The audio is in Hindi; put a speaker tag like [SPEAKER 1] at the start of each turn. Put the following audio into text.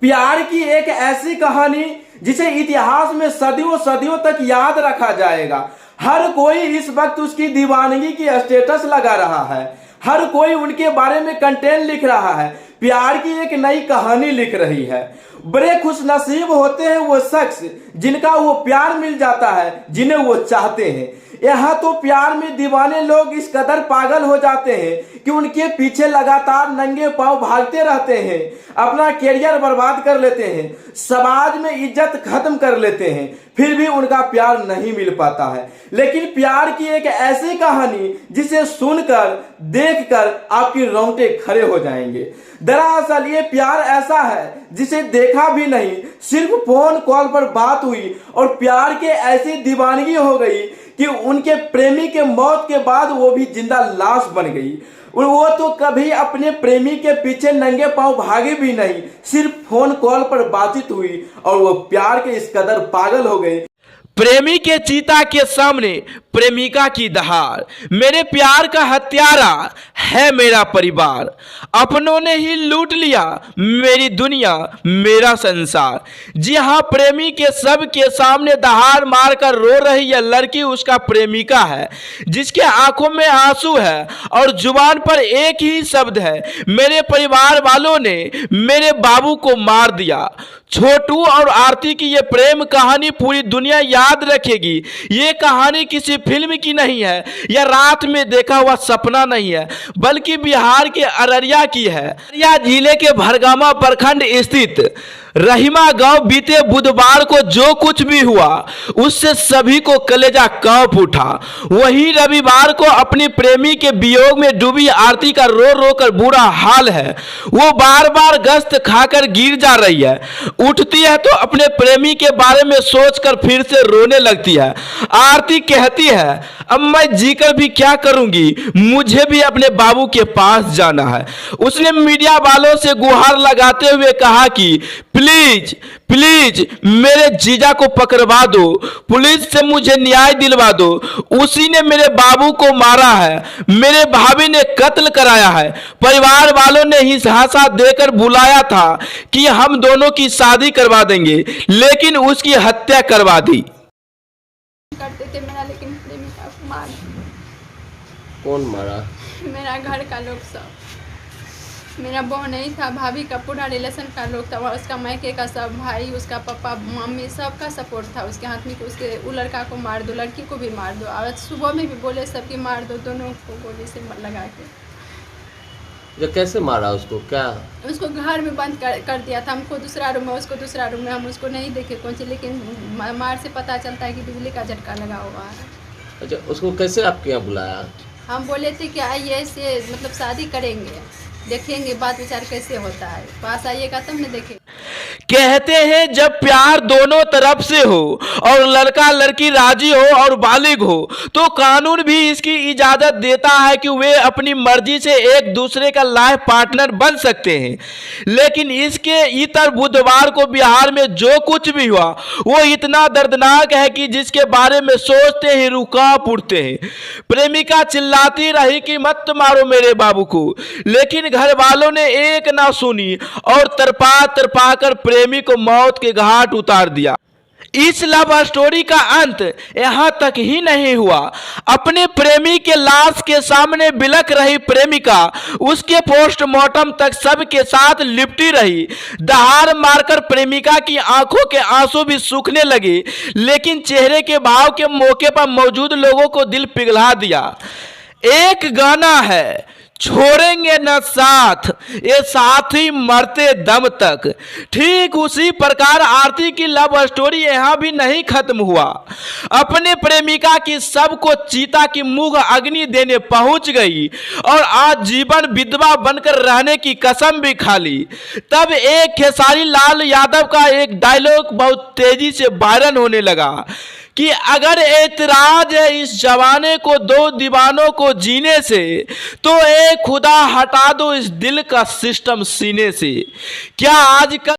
[SPEAKER 1] प्यार की एक ऐसी कहानी जिसे इतिहास में सदियों सदियों तक याद रखा जाएगा। हर कोई इस वक्त उसकी दीवानगी की स्टेटस लगा रहा है, हर कोई उनके बारे में कंटेंट लिख रहा है, प्यार की एक नई कहानी लिख रही है। बड़े खुशनसीब होते हैं वो शख्स जिनका वो प्यार मिल जाता है जिन्हें वो चाहते हैं। यहाँ तो प्यार में दीवाने लोग इस कदर पागल हो जाते हैं कि उनके पीछे लगातार नंगे पांव भागते रहते हैं, अपना कैरियर बर्बाद कर लेते हैं, समाज में इज्जत खत्म कर लेते हैं, फिर भी उनका प्यार नहीं मिल पाता है। लेकिन प्यार की एक ऐसी कहानी जिसे सुनकर देखकर आपकी रोंगटे खड़े हो जाएंगे। दरअसल ये प्यार ऐसा है जिसे देखा भी नहीं, सिर्फ फोन कॉल पर बात हुई और प्यार के ऐसी दीवानगी हो गई कि उनके प्रेमी के मौत के बाद वो भी जिंदा लाश बन गई। वो तो कभी अपने प्रेमी के पीछे नंगे पांव भागे भी नहीं, सिर्फ फोन कॉल पर बातचीत हुई और वो प्यार के इस कदर पागल हो गए।
[SPEAKER 2] प्रेमी के चीता के सामने प्रेमिका की दहाड़, मेरे प्यार का हत्यारा है मेरा परिवार, अपनों ने ही लूट लिया मेरी दुनिया मेरा संसार। जी हाँ, प्रेमी के सब के सामने दहाड़ मारकर रो रही यह लड़की उसका प्रेमिका है, जिसके आंखों में आंसू है और जुबान पर एक ही शब्द है, मेरे परिवार वालों ने मेरे बाबू को मार दिया। छोटू और आरती की ये प्रेम कहानी पूरी दुनिया याद रखेगी। ये कहानी किसी फिल्म की नहीं है या रात में देखा हुआ सपना नहीं है, बल्कि बिहार के अररिया की है। अररिया जिले के भरगामा प्रखंड स्थित रहीमा गांव बीते बुधवार को जो कुछ भी हुआ उससे सभी को कलेजा कांप उठा। वहीं रविवार को अपनी प्रेमी के वियोग में डूबी आरती का रो रो कर बुरा हाल है। वो बार बार गश्त खाकर गिर जा रही है, उठती है तो अपने प्रेमी के बारे में सोचकर फिर से रोने लगती है। आरती कहती है, अब मैं जीकर भी क्या करूंगी, मुझे भी अपने बाबू के पास जाना है। उसने मीडिया वालों से गुहार लगाते हुए कहा कि प्लीज प्लीज मेरे जीजा को पकड़वा दो, पुलिस से मुझे न्याय दिलवा दो। उसी ने मेरे बाबू को मारा है, मेरे भाभी ने कत्ल कराया है। परिवार वालों ने ही झांसा देकर बुलाया था कि हम दोनों की शादी करवा देंगे, लेकिन उसकी हत्या करवा दी।
[SPEAKER 3] करते थे मेरा, लेकिन प्रेमिका को मार।
[SPEAKER 4] कौन मारा?
[SPEAKER 3] मेरा घर का लोग सब, मेरा बहन नहीं था, भाभी का पूरा रिलेशन का लोग था, उसका मायके का सब, भाई, उसका पापा, मम्मी, सबका सपोर्ट था उसके हाथ में कि उसके वो लड़का को मार दो, लड़की को भी मार दो। और सुबह में भी बोले सबकी मार दो, दोनों को गोली से लगा के।
[SPEAKER 4] जो कैसे मारा उसको? क्या
[SPEAKER 3] उसको घर में बंद कर दिया था, हमको दूसरा रूम में, उसको दूसरा रूम में। हम उसको नहीं देखे कौन सी, लेकिन मार से पता चलता है कि बिजली का झटका लगा हुआ है।
[SPEAKER 4] अच्छा, उसको कैसे आपके यहाँ बुलाया?
[SPEAKER 3] हम बोले थे कि आइए से मतलब शादी करेंगे, देखेंगे बात विचार कैसे होता है, पास आइएगा तब न देखेंगे।
[SPEAKER 2] कहते हैं जब प्यार दोनों तरफ से हो और लड़का लड़की राजी हो और बालिग हो तो कानून भी इसकी इजाजत देता है कि वे अपनी मर्जी से एक दूसरे का लाइफ पार्टनर बन सकते हैं। लेकिन इसके इतर बुधवार को बिहार में जो कुछ भी हुआ वो इतना दर्दनाक है कि जिसके बारे में सोचते ही रूह कांप उठते हैं। प्रेमिका चिल्लाती रही कि मत मारो मेरे बाबू को, लेकिन घर वालों ने एक ना सुनी और तरपा तरपा कर प्रेमी को मौत के घाट उतार दिया। इस लव स्टोरी का अंत यहां तक ही नहीं हुआ। अपने प्रेमी के लाश के सामने बिलख रही प्रेमिका उसके पोस्टमार्टम तक सबके साथ लिपटी रही। दहाड़ मारकर प्रेमिका की आंखों के आंसू भी सूखने लगे, लेकिन चेहरे के भाव के मौके पर मौजूद लोगों को दिल पिघला दिया। एक गाना है, छोड़ेंगे न साथ ये साथी मरते दम तक। ठीक उसी प्रकार आरती की लव स्टोरी यहाँ भी नहीं खत्म हुआ। अपने प्रेमिका की सबको चीता की मुंह अग्नि देने पहुंच गई और आज जीवन विधवा बनकर रहने की कसम भी खा ली। तब एक खेसारी लाल यादव का एक डायलॉग बहुत तेजी से वायरल होने लगा कि अगर एतराज है इस जमाने को दो दीवानों को जीने से, तो एक खुदा हटा दो इस दिल का सिस्टम सीने से। क्या आजकल